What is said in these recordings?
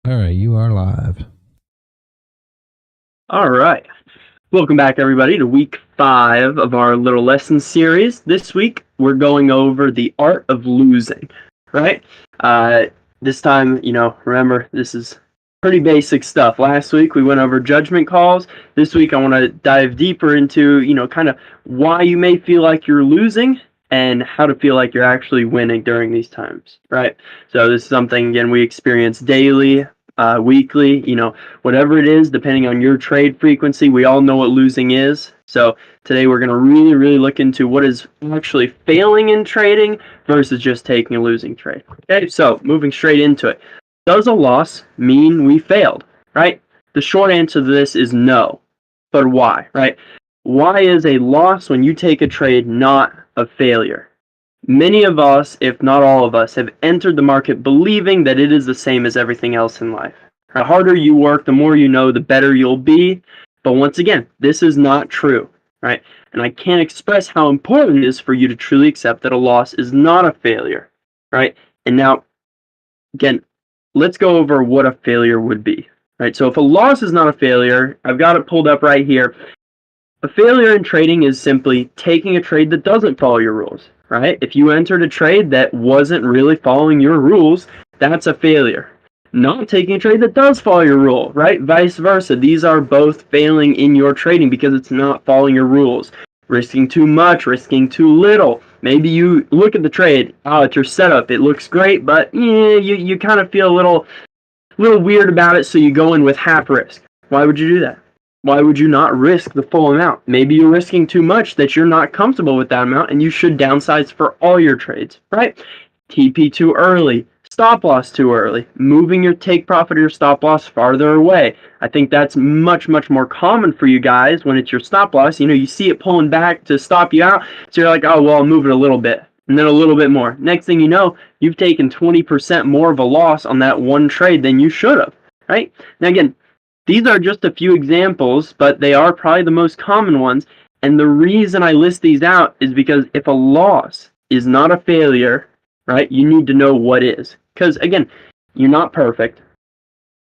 All right, you are live. All right. Welcome back, everybody, to week 5 of our little lesson series. This week, we're going over the art of losing, right? This time, remember, this is pretty basic stuff. Last week, we went over judgment calls. This week, I want to dive deeper into, kind of why you may feel like you're losing and how to feel like you're actually winning during these times, right? So this is something, again, we experience daily, weekly, whatever it is, depending on your trade frequency. We all know what losing is. So today we're going to really, really look into what is actually failing in trading versus just taking a losing trade. Okay, so moving straight into it. Does a loss mean we failed, right? The short answer to this is no. But why, right? Why is a loss when you take a trade not a failure? Many of us, if not all of us, have entered the market believing that it is the same as everything else in life. The harder you work, the more you know, the better you'll be. But once again, this is not true, right? And I can't express how important it is for you to truly accept that a loss is not a failure, right? And now, again, let's go over what a failure would be, right? So if a loss is not a failure, I've got it pulled up right here. A failure in trading is simply taking a trade that doesn't follow your rules, right? If you entered a trade that wasn't really following your rules, that's a failure. Not taking a trade that does follow your rule, right? Vice versa. These are both failing in your trading because it's not following your rules. Risking too much, risking too little. Maybe you look at the trade, it's your setup, it looks great, but you kind of feel a little weird about it, so you go in with half risk. Why would you do that? Why would you not risk the full amount? Maybe you're risking too much that you're not comfortable with that amount and you should downsize for all your trades, right? TP too early, stop loss too early, moving your take profit or your stop loss farther away. I think that's much, much more common for you guys when it's your stop loss. You see it pulling back to stop you out, so you're like, oh, well, I'll move it a little bit, and then a little bit more. Next thing you know, you've taken 20% more of a loss on that one trade than you should have, right? Now, again, these are just a few examples, but they are probably the most common ones. And the reason I list these out is because if a loss is not a failure, right, you need to know what is. Because, again, you're not perfect.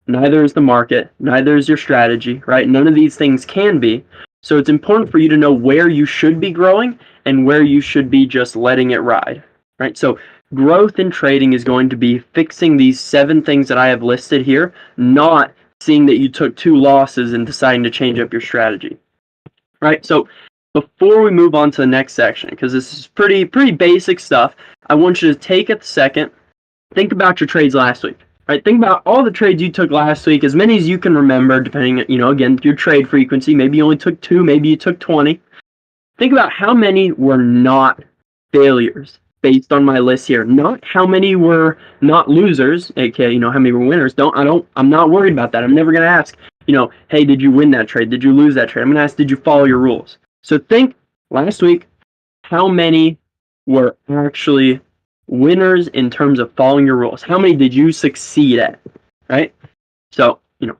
Neither is the market. Neither is your strategy, right? None of these things can be. So it's important for you to know where you should be growing and where you should be just letting it ride, right? So growth in trading is going to be fixing these 7 things that I have listed here, not seeing that you took 2 losses and deciding to change up your strategy, right? So before we move on to the next section, because this is pretty basic stuff, I want you to take a second, think about your trades last week, right? Think about all the trades you took last week, as many as you can remember, depending, again, your trade frequency. Maybe you only took 2, maybe you took 20. Think about how many were not failures based on my list here. Not how many were not losers, aka, how many were winners. I'm not worried about that. I'm never going to ask, hey, did you win that trade? Did you lose that trade? I'm going to ask, did you follow your rules? So think last week, how many were actually winners in terms of following your rules? How many did you succeed at, right? So, give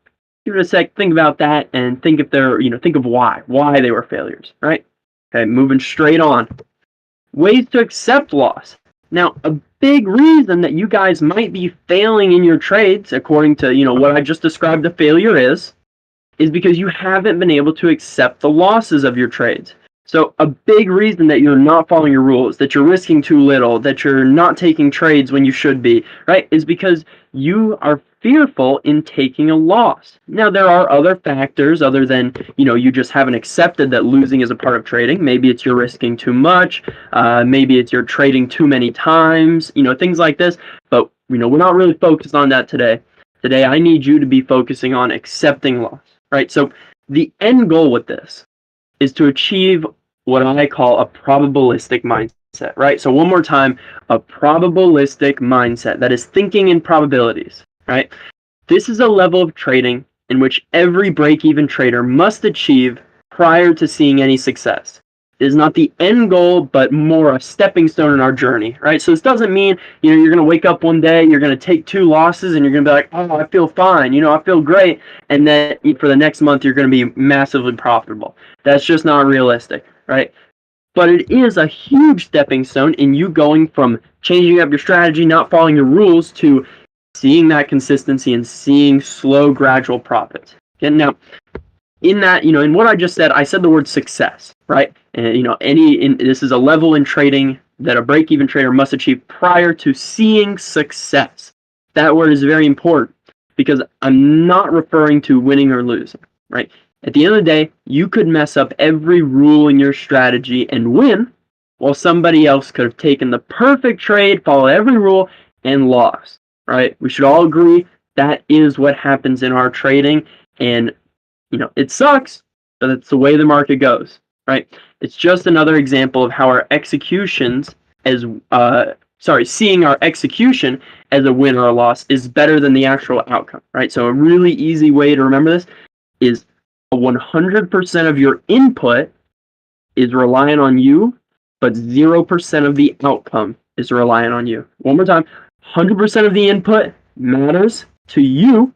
it a sec, think about that, and think if they're, think of why they were failures, right? Okay, moving straight on. Ways to accept loss. Now, a big reason that you guys might be failing in your trades, according to, what I just described a failure is because you haven't been able to accept the losses of your trades. So a big reason that you're not following your rules, that you're risking too little, that you're not taking trades when you should be, right, is because you are fearful in taking a loss. Now, there are other factors other than, you just haven't accepted that losing is a part of trading. Maybe it's you're risking too much. Maybe it's you're trading too many times, things like this. But, we're not really focused on that today. Today, I need you to be focusing on accepting loss, right? So the end goal with this is to achieve what I call a probabilistic mindset, right? So one more time, a probabilistic mindset, that is thinking in probabilities, right? This is a level of trading in which every break-even trader must achieve prior to seeing any success. It is not the end goal, but more a stepping stone in our journey, right? So this doesn't mean, you're going to wake up one day, you're going to take 2 losses, and you're going to be like, oh, I feel fine, I feel great, and then for the next month, you're going to be massively profitable. That's just not realistic, right? But it is a huge stepping stone in you going from changing up your strategy, not following your rules, to seeing that consistency and seeing slow, gradual profits. And now, in that, in what I just said, I said the word success, right? And, this is a level in trading that a break-even trader must achieve prior to seeing success. That word is very important because I'm not referring to winning or losing, right? At the end of the day, you could mess up every rule in your strategy and win, while somebody else could have taken the perfect trade, followed every rule, and lost, right? We should all agree that is what happens in our trading, and it sucks, but it's the way the market goes, right? It's just another example of how our executions seeing our execution as a win or a loss is better than the actual outcome, right? So a really easy way to remember this is 100% of your input is reliant on you, but 0% of the outcome is reliant on you. One more time, 100% of the input matters to you,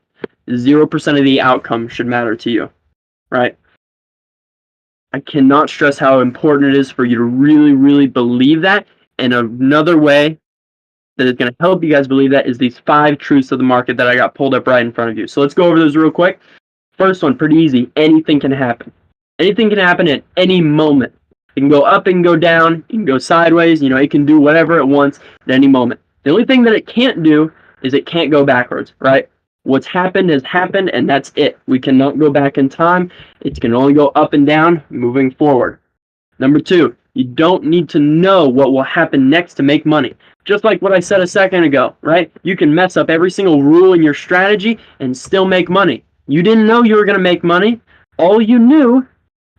0% of the outcome should matter to you, right? I cannot stress how important it is for you to really, really believe that. And another way that is going to help you guys believe that is these 5 truths of the market that I got pulled up right in front of you. So let's go over those real quick. First one, pretty easy. Anything can happen. Anything can happen at any moment. It can go up and go down. It can go sideways. It can do whatever it wants at any moment. The only thing that it can't do is it can't go backwards, right? What's happened has happened, and that's it. We cannot go back in time. It can only go up and down moving forward. Number 2, you don't need to know what will happen next to make money. Just like what I said a second ago, right? You can mess up every single rule in your strategy and still make money. You didn't know you were going to make money. All you knew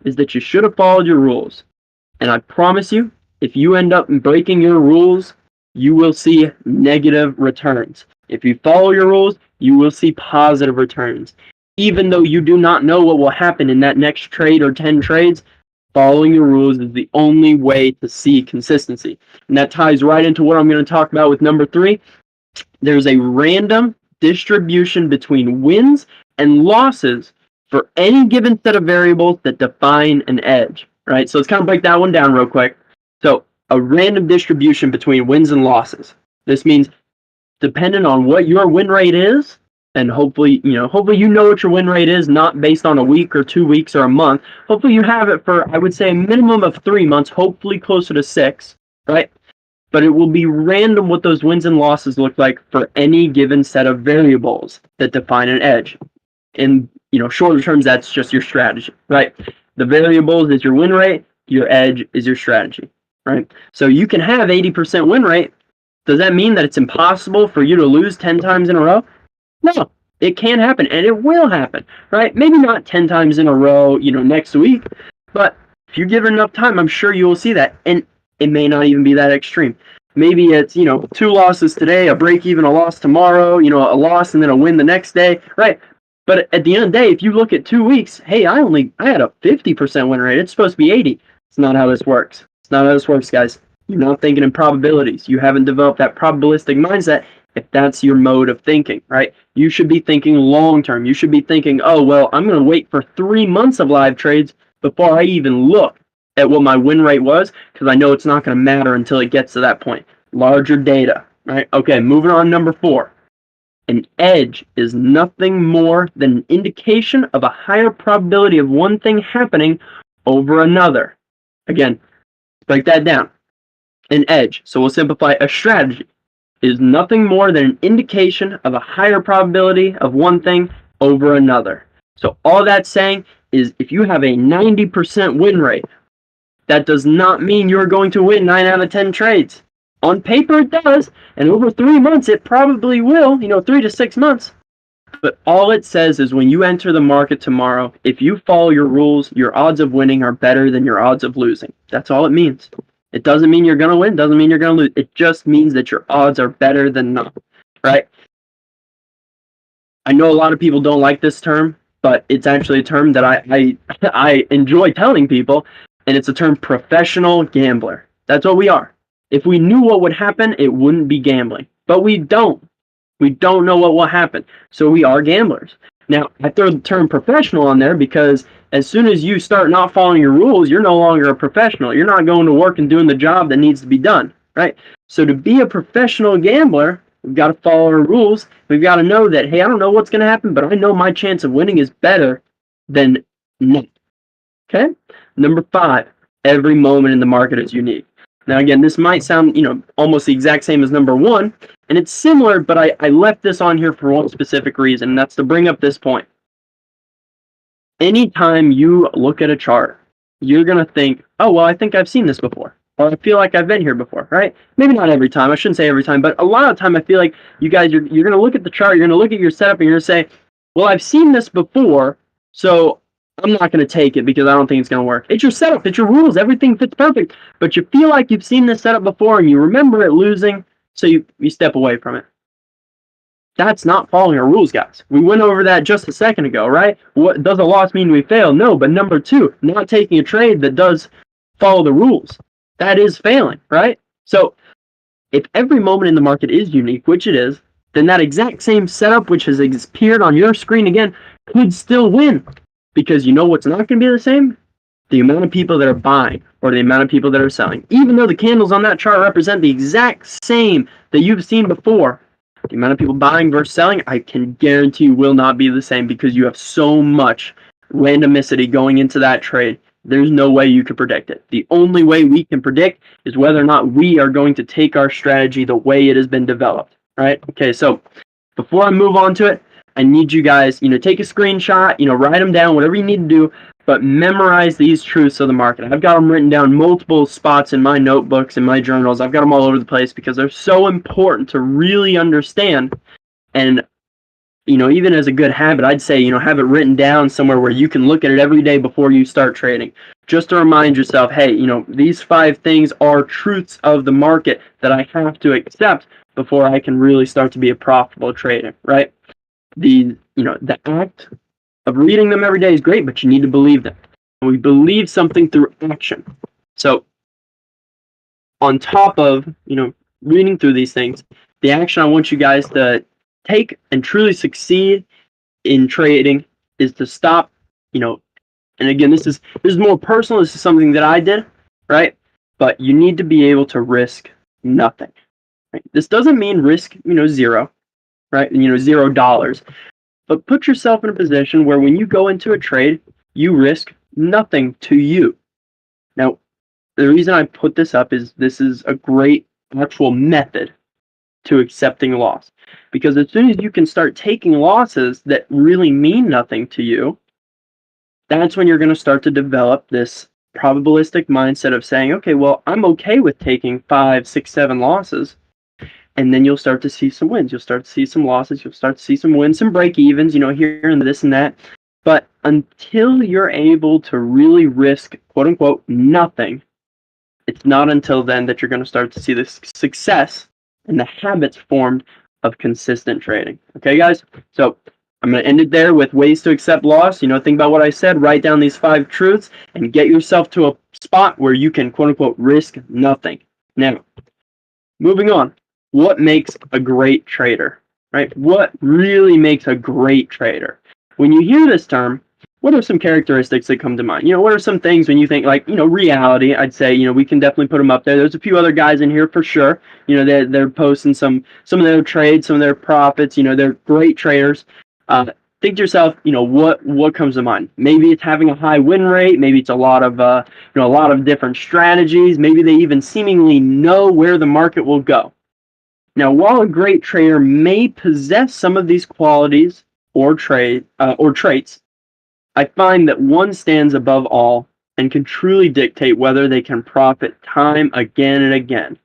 is that you should have followed your rules. And I promise you, if you end up breaking your rules, you will see negative returns. If you follow your rules, you will see positive returns. Even though you do not know what will happen in that next trade or 10 trades, following your rules is the only way to see consistency. And that ties right into what I'm going to talk about with number 3. There's a random distribution between wins and losses for any given set of variables that define an edge, right? So let's kind of break that one down real quick. So a random distribution between wins and losses. This means depending on what your win rate is, and hopefully you know what your win rate is, not based on a week or 2 weeks or a month. Hopefully you have it for, I would say, a minimum of 3 months, hopefully closer to 6, right? But it will be random what those wins and losses look like for any given set of variables that define an edge. In shorter terms, that's just your strategy, right? The variables is your win rate, your edge is your strategy, right? So you can have 80% win rate. Does that mean that it's impossible for you to lose 10 times in a row? No, it can happen, and it will happen, right? Maybe not 10 times in a row, next week, but if you give it enough time, I'm sure you will see that, and it may not even be that extreme. Maybe it's, 2 losses today, a break even, a loss tomorrow, a loss and then a win the next day, right? But at the end of the day, if you look at 2 weeks, hey, I had a 50% win rate. It's supposed to be 80. It's not how this works. It's not how this works, guys. You're not thinking in probabilities. You haven't developed that probabilistic mindset if that's your mode of thinking, right? You should be thinking long term. You should be thinking, oh, well, I'm going to wait for 3 months of live trades before I even look at what my win rate was, because I know it's not going to matter until it gets to that point. Larger data, right? Okay, moving on, number 4. An edge is nothing more than an indication of a higher probability of one thing happening over another. Again, break that down. An edge, so we'll simplify, a strategy is nothing more than an indication of a higher probability of one thing over another. So all that's saying is if you have a 90% win rate, that does not mean you're going to win 9 out of 10 trades. On paper it does, and over 3 months it probably will, 3 to 6 months. But all it says is when you enter the market tomorrow, if you follow your rules, your odds of winning are better than your odds of losing. That's all it means. It doesn't mean you're going to win, doesn't mean you're going to lose. It just means that your odds are better than not, right? I know a lot of people don't like this term, but it's actually a term that I enjoy telling people, and it's a term professional gambler. That's what we are. If we knew what would happen, it wouldn't be gambling. But we don't. We don't know what will happen. So we are gamblers. Now, I throw the term professional on there because as soon as you start not following your rules, you're no longer a professional. You're not going to work and doing the job that needs to be done, right? So to be a professional gambler, we've got to follow our rules. We've got to know that, hey, I don't know what's going to happen, but I know my chance of winning is better than none. Okay? Number 5, every moment in the market is unique. Now, again, this might sound, almost the exact same as number 1, and it's similar, but I left this on here for one specific reason, and that's to bring up this point. Anytime you look at a chart, you're going to think, oh, well, I think I've seen this before, or I feel like I've been here before, right? Maybe not every time. I shouldn't say every time, but a lot of the time I feel like you guys, you're going to look at the chart, you're going to look at your setup, and you're going to say, well, I've seen this before, so I'm not going to take it because I don't think it's going to work. It's your setup, it's your rules, everything fits perfect, but you feel like you've seen this setup before and you remember it losing, so you step away from it. That's not following our rules, guys. We went over that just a second ago, right? What does a loss mean we fail? No, but number 2, not taking a trade that does follow the rules. That is failing, right? So if every moment in the market is unique, which it is, then that exact same setup, which has appeared on your screen again, could still win. Because you know what's not going to be the same? The amount of people that are buying or the amount of people that are selling. Even though the candles on that chart represent the exact same that you've seen before, the amount of people buying versus selling, I can guarantee you will not be the same because you have so much randomicity going into that trade. There's no way you can predict it. The only way we can predict is whether or not we are going to take our strategy the way it has been developed, right? Okay, so before I move on to it, I need you guys, take a screenshot, write them down, whatever you need to do, but memorize these truths of the market. I've got them written down multiple spots in my notebooks, in my journals. I've got them all over the place because they're so important to really understand. And, even as a good habit, I'd say, have it written down somewhere where you can look at it every day before you start trading. Just to remind yourself, hey, these 5 things are truths of the market that I have to accept before I can really start to be a profitable trader, right? The act of reading them every day is great, but you need to believe them. And we believe something through action. So on top of, reading through these things, the action I want you guys to take and truly succeed in trading is to stop, and again, this is more personal. This is something that I did, right? But you need to be able to risk nothing. Right? This doesn't mean risk, zero, right? $0. But put yourself in a position where when you go into a trade, you risk nothing to you. Now, the reason I put this up is this is a great actual method to accepting loss. Because as soon as you can start taking losses that really mean nothing to you, that's when you're going to start to develop this probabilistic mindset of saying, okay, well, I'm okay with taking 5, 6, 7 losses. And then you'll start to see some wins. You'll start to see some losses. You'll start to see some wins, some break-evens, here and this and that. But until you're able to really risk, quote-unquote, nothing, it's not until then that you're going to start to see the success and the habits formed of consistent trading. Okay, guys? So I'm going to end it there with ways to accept loss. Think about what I said. Write down these 5 truths and get yourself to a spot where you can, quote-unquote, risk nothing. Now, moving on. What makes a great trader, right? What really makes a great trader? When you hear this term, what are some characteristics that come to mind? What are some things when you think like, reality? I'd say, we can definitely put them up there. There's a few other guys in here for sure. They're posting some of their trades, some of their profits. They're great traders. Think to yourself, what comes to mind? Maybe it's having a high win rate. Maybe it's a lot of different strategies. Maybe they even seemingly know where the market will go. Now, while a great trader may possess some of these qualities or traits, I find that one stands above all and can truly dictate whether they can profit time again and again.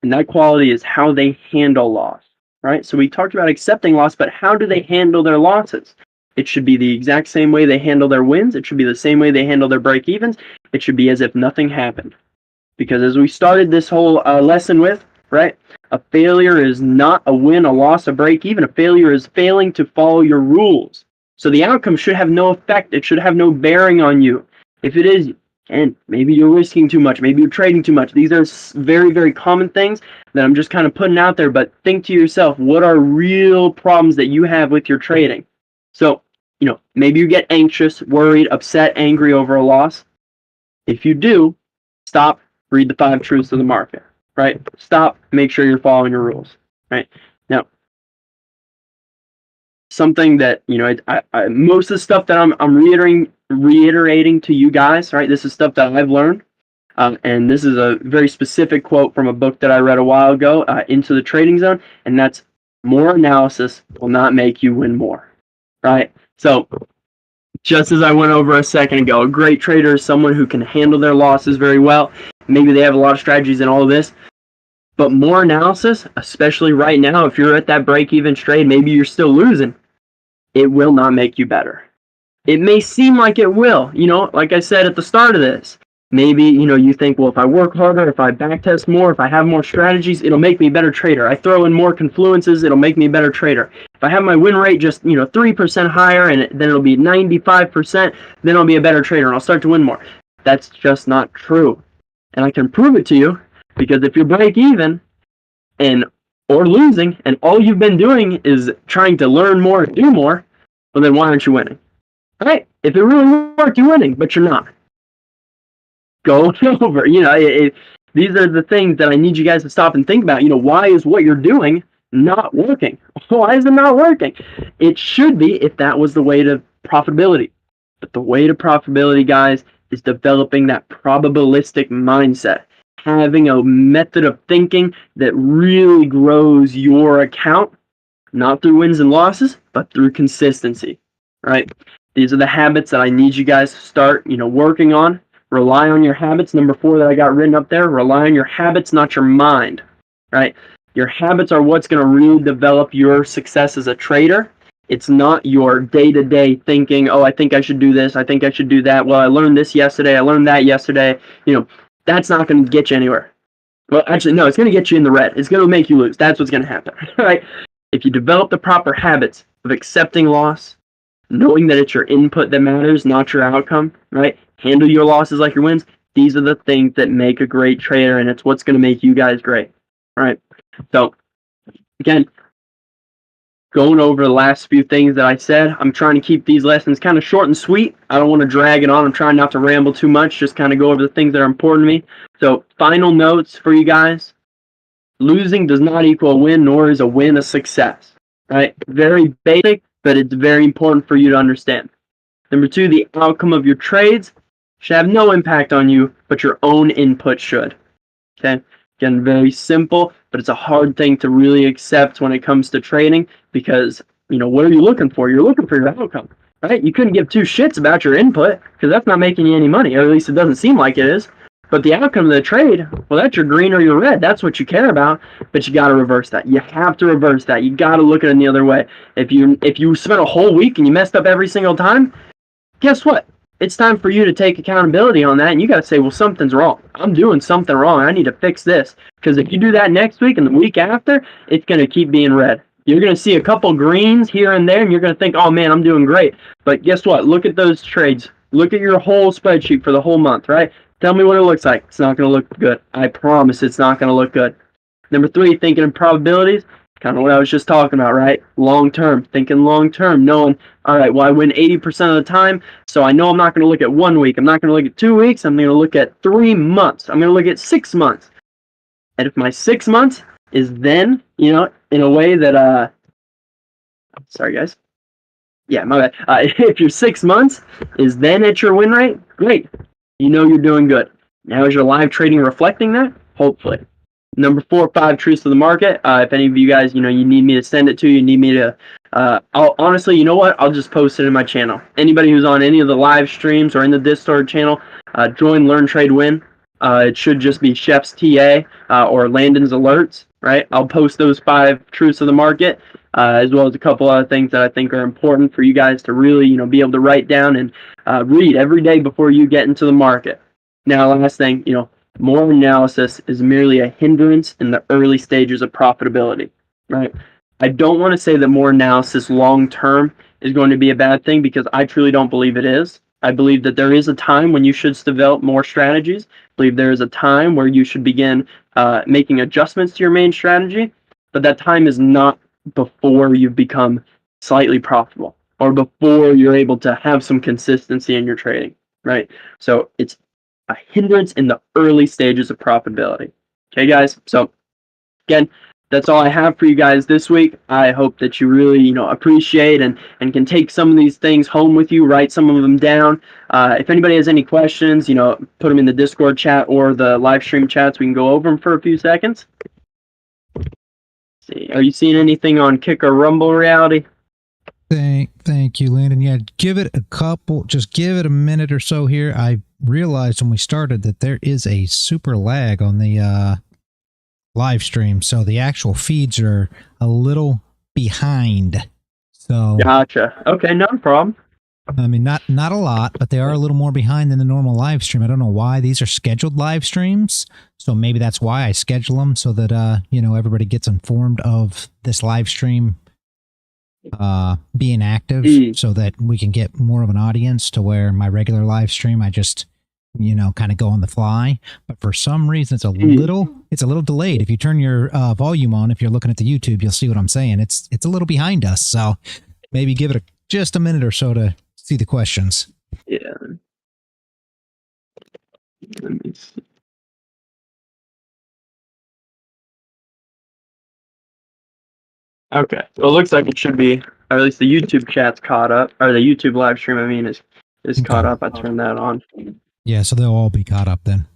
And that quality is how they handle loss, right? So we talked about accepting loss, but how do they handle their losses? It should be the exact same way they handle their wins. It should be the same way they handle their break-evens. It should be as if nothing happened. Because as we started this whole lesson with, right? A failure is not a win, a loss, a break even. A failure is failing to follow your rules. So the outcome should have no effect. It should have no bearing on you. If it is, and maybe you're risking too much, maybe you're trading too much. These are very, very common things that I'm just kind of putting out there, but think to yourself, what are real problems that you have with your trading? So, maybe you get anxious, worried, upset, angry over a loss. If you do, stop, read the 5 truths of the market. Right? Stop, make sure you're following your rules. right? Now, something that, most of the stuff that I'm reiterating to you guys, right? This is stuff that I've learned. And this is a very specific quote from a book that I read a while ago, Into the Trading Zone, and that's more analysis will not make you win more, right? So just as I went over a second ago, a great trader is someone who can handle their losses very well. Maybe they have a lot of strategies and all of this, but more analysis, especially right now, if you're at that break-even trade, maybe you're still losing, it will not make you better. It may seem like it will, like I said at the start of this. Maybe, you think, well, if I work harder, if I backtest more, if I have more strategies, it'll make me a better trader. I throw in more confluences, it'll make me a better trader. If I have my win rate just, 3% higher and then it'll be 95%, then I'll be a better trader and I'll start to win more. That's just not true. And I can prove it to you because if you break even or losing and all you've been doing is trying to learn more and do more, well, then why aren't you winning? All right? If it really worked, you're winning, but you're not. Go over. These are the things that I need you guys to stop and think about. Why is what you're doing not working? Why is it not working? It should be if that was the way to profitability. But the way to profitability, guys, is developing that probabilistic mindset. Having a method of thinking that really grows your account, not through wins and losses, but through consistency, right? These are the habits that I need you guys to start, working on. Rely on your habits. Number 4 that I got written up there, rely on your habits, not your mind, right? Your habits are what's going to really develop your success as a trader. It's not your day-to-day thinking, oh, I think I should do this, I think I should do that. Well, I learned this yesterday, I learned that yesterday. That's not going to get you anywhere. Well, actually, no, it's going to get you in the red. It's going to make you lose. That's what's going to happen, right? If you develop the proper habits of accepting loss, knowing that it's your input that matters, not your outcome, right? Handle your losses like your wins. These are the things that make a great trader, and it's what's going to make you guys great, right? So, again, going over the last few things that I said, I'm trying to keep these lessons kind of short and sweet. I don't want to drag it on. I'm trying not to ramble too much, just kind of go over the things that are important to me. So, final notes for you guys. Losing does not equal a win, nor is a win a success, right? Very basic, but it's very important for you to understand. Number 2, the outcome of your trades should have no impact on you, but your own input should. Okay? Again, very simple, but it's a hard thing to really accept when it comes to trading because, what are you looking for? You're looking for your outcome, right? You couldn't give two shits about your input because that's not making you any money, or at least it doesn't seem like it is. But the outcome of the trade, well, that's your green or your red. That's what you care about, but you got to reverse that. You have to reverse that. You got to look at it the other way. If you spent a whole week and you messed up every single time, guess what? It's time for you to take accountability on that, and you got to say, well, something's wrong. I'm doing something wrong. I need to fix this. Because if you do that next week and the week after, it's going to keep being red. You're going to see a couple greens here and there, and you're going to think, oh, man, I'm doing great. But guess what? Look at those trades. Look at your whole spreadsheet for the whole month, right? Tell me what it looks like. It's not going to look good. I promise it's not going to look good. Number 3, thinking in probabilities. Kind of what I was just talking about, right? Long term, thinking long term, knowing, all right, well, I win 80% of the time, so I know I'm not going to look at 1 week. I'm not going to look at 2 weeks. I'm going to look at 3 months. I'm going to look at 6 months. And if my 6 months is then, in a way that, sorry, guys. Yeah, my bad. If your 6 months is then at your win rate, great. You're doing good. Now, is your live trading reflecting that? Hopefully. Number 4, 5 truths of the market. If any of you guys, you need me to send it to you, need me to, I'll honestly, you know what? I'll just post it in my channel. Anybody who's on any of the live streams or in the Discord channel, join Learn Trade Win. It should just be Chef's TA or Landon's alerts, right? I'll post those 5 truths of the market, as well as a couple other things that I think are important for you guys to really, be able to write down and read every day before you get into the market. Now, last thing, more analysis is merely a hindrance in the early stages of profitability, right? I don't want to say that more analysis long-term is going to be a bad thing because I truly don't believe it is. I believe that there is a time when you should develop more strategies. I believe there is a time where you should begin making adjustments to your main strategy, but that time is not before you've become slightly profitable or before you're able to have some consistency in your trading, right? So it's a hindrance in the early stages of profitability. Okay, guys? So, again, that's all I have for you guys this week. I hope that you really, appreciate and can take some of these things home with you, write some of them down. If anybody has any questions, put them in the Discord chat or the live stream chats. We can go over them for a few seconds. Let's see, are you seeing anything on Kick or Rumble Reality? Thank you, Landon. Yeah, give it a minute or so here. I realized when we started that there is a super lag on the live stream, so the actual feeds are a little behind. So gotcha. Okay, no problem. I mean, not a lot, but they are a little more behind than the normal live stream. I don't know why. These are scheduled live streams, so maybe that's why I schedule them so that everybody gets informed of this live stream being active, so that we can get more of an audience. To where my regular live stream, I just kind of go on the fly. But for some reason, it's a little delayed. If you turn your volume on, if you're looking at the YouTube, you'll see what I'm saying. It's a little behind us, so maybe give it just a minute or so to see the questions. Yeah. Let me see. Okay. Well, it looks like it should be, or at least the YouTube chat's caught up, or the YouTube live stream, is caught up. I turned that on. Yeah, so they'll all be caught up then.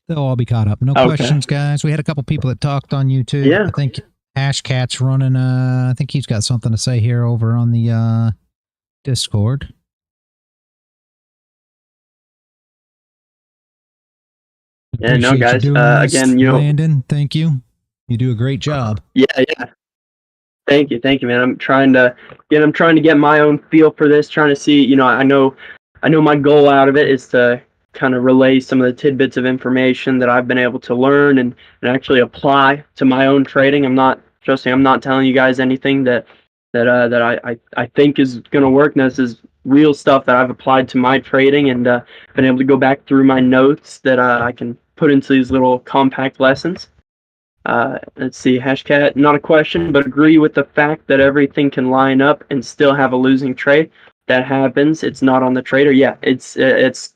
They'll all be caught up. No questions, guys. We had a couple people that talked on YouTube. Yeah. I think Hashcat's running. I think he's got something to say here over on the Discord. Yeah, no, guys. Again, Landon, thank you. You do a great job. Yeah. Thank you, man. I'm trying to get my own feel for this. Trying to see, I know my goal out of it is to kind of relay some of the tidbits of information that I've been able to learn and actually apply to my own trading. I'm not telling you guys anything that I think is going to work. This is real stuff that I've applied to my trading and been able to go back through my notes that I can put into these little compact lessons. Let's see, Hashcat, not a question, but agree with the fact that everything can line up and still have a losing trade. That happens. It's not on the trader. Yeah, it's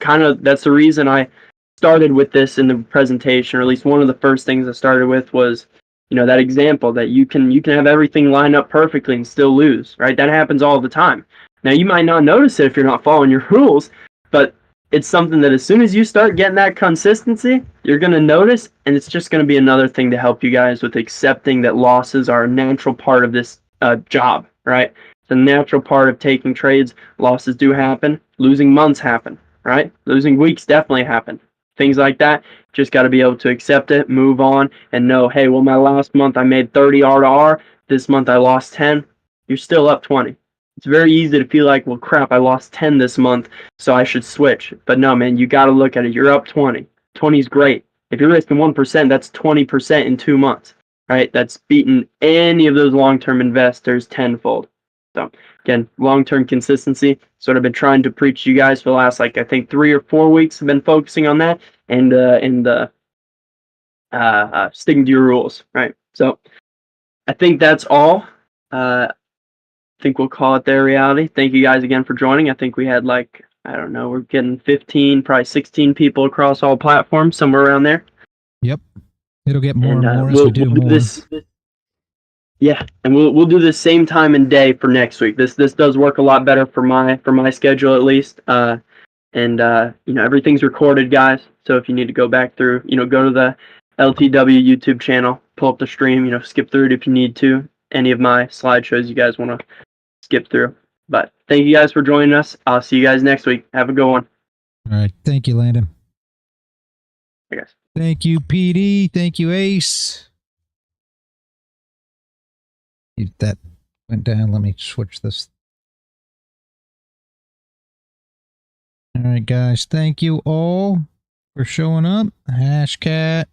kind of, that's the reason I started with this in the presentation, or at least one of the first things I started with was, that example that you can have everything line up perfectly and still lose, right? That happens all the time. Now, you might not notice it if you're not following your rules, but it's something that as soon as you start getting that consistency, you're going to notice, and it's just going to be another thing to help you guys with accepting that losses are a natural part of this job, right? It's a natural part of taking trades. Losses do happen. Losing months happen, right? Losing weeks definitely happen. Things like that. Just got to be able to accept it, move on, and know, hey, well, my last month I made 30 R to R. This month I lost 10. You're still up 20. It's very easy to feel like, well, crap, I lost 10 this month, so I should switch. But no, man, you got to look at it. You're up 20. 20 is great. If you're risking 1%, that's 20% in 2 months, right? That's beating any of those long-term investors tenfold. So, again, long-term consistency. So what I've been trying to preach to you guys for the last, I think 3 or 4 weeks. I've been focusing on that and sticking to your rules, right? So I think that's all. I think we'll call it there, Reality. Thank you guys again for joining. I think we had we're getting 15, probably 16 people across all platforms, somewhere around there. Yep. It'll get more and more as we do more. Yeah, and we'll do the same time and day for next week. This does work a lot better for my schedule at least. Everything's recorded, guys. So if you need to go back through, go to the LTW YouTube channel, pull up the stream, skip through it if you need to. Any of my slideshows you guys want to skip through. But thank you guys for joining us. I'll see you guys next week. Have a good one. All right. Thank you, Landon. Hey, guys. Thank you, PD. Thank you, Ace. That went down. Let me switch this. All right, guys. Thank you all for showing up. Hashcat,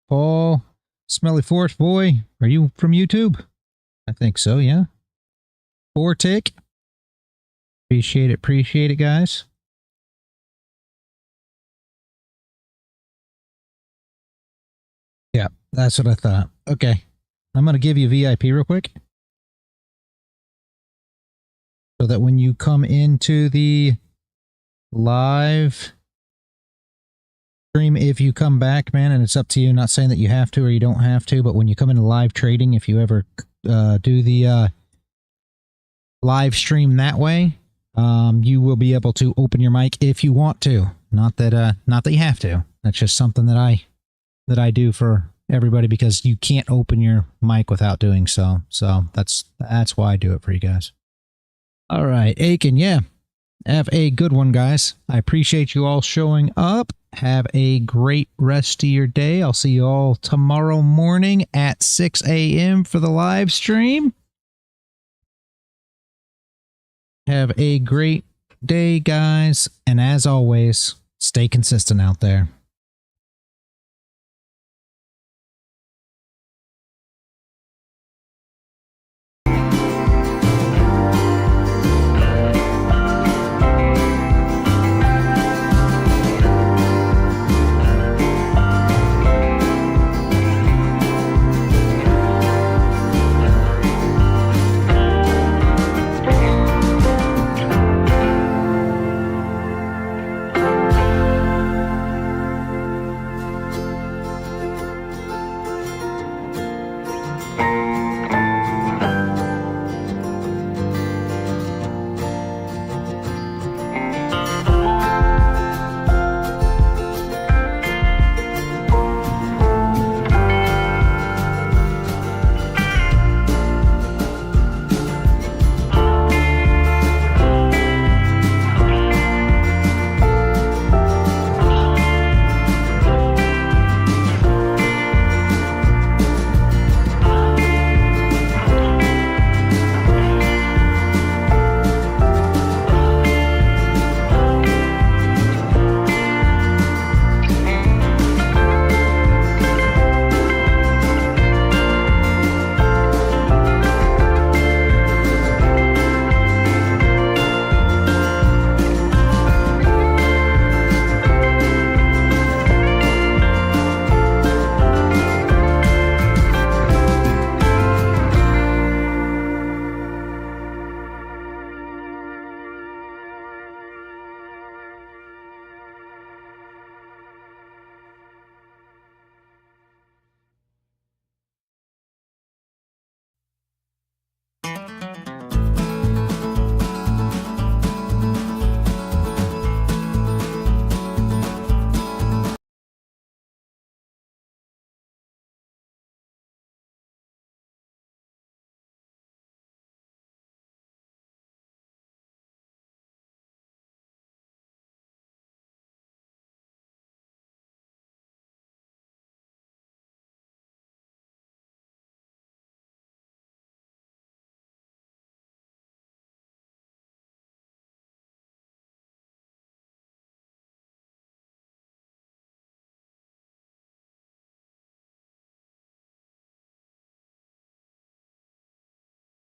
Paul, Smelly Force Boy. Are you from YouTube? I think so, yeah. Tick. Appreciate it, guys. Yeah, that's what I thought. Okay. I'm going to give you VIP real quick. So that when you come into the live stream if you come back, man, and it's up to you. Not saying that you have to or you don't have to, but when you come into live trading, if you ever do the live stream that way, you will be able to open your mic if you want to. Not that you have to. That's just something that I do for everybody, because you can't open your mic without doing so. So that's why I do it for you guys. All right, Aiken, yeah. Have a good one, guys. I appreciate you all showing up. Have a great rest of your day. I'll see you all tomorrow morning at 6 a.m. for the live stream. Have a great day, guys. And as always, stay consistent out there.